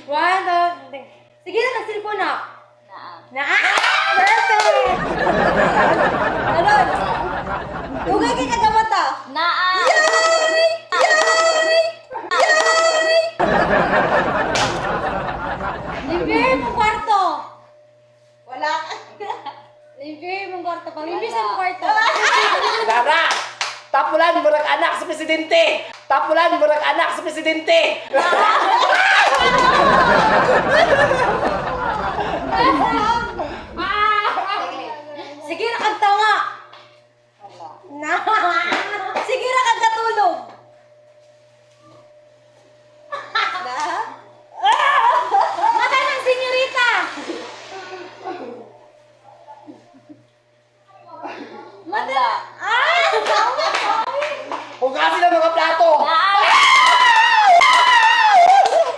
One, two, three. Sige na, nagsilpo na. Na. Perfect! Ano? Tugay kay kagamata. Naa. Limpyo mo kwarto. Wala. Limpyo mo kwarto. Pang-limpyo sa kwarto. Lara! Tapulan murag anak sa presidente! Tapulan murag anak sa presidente!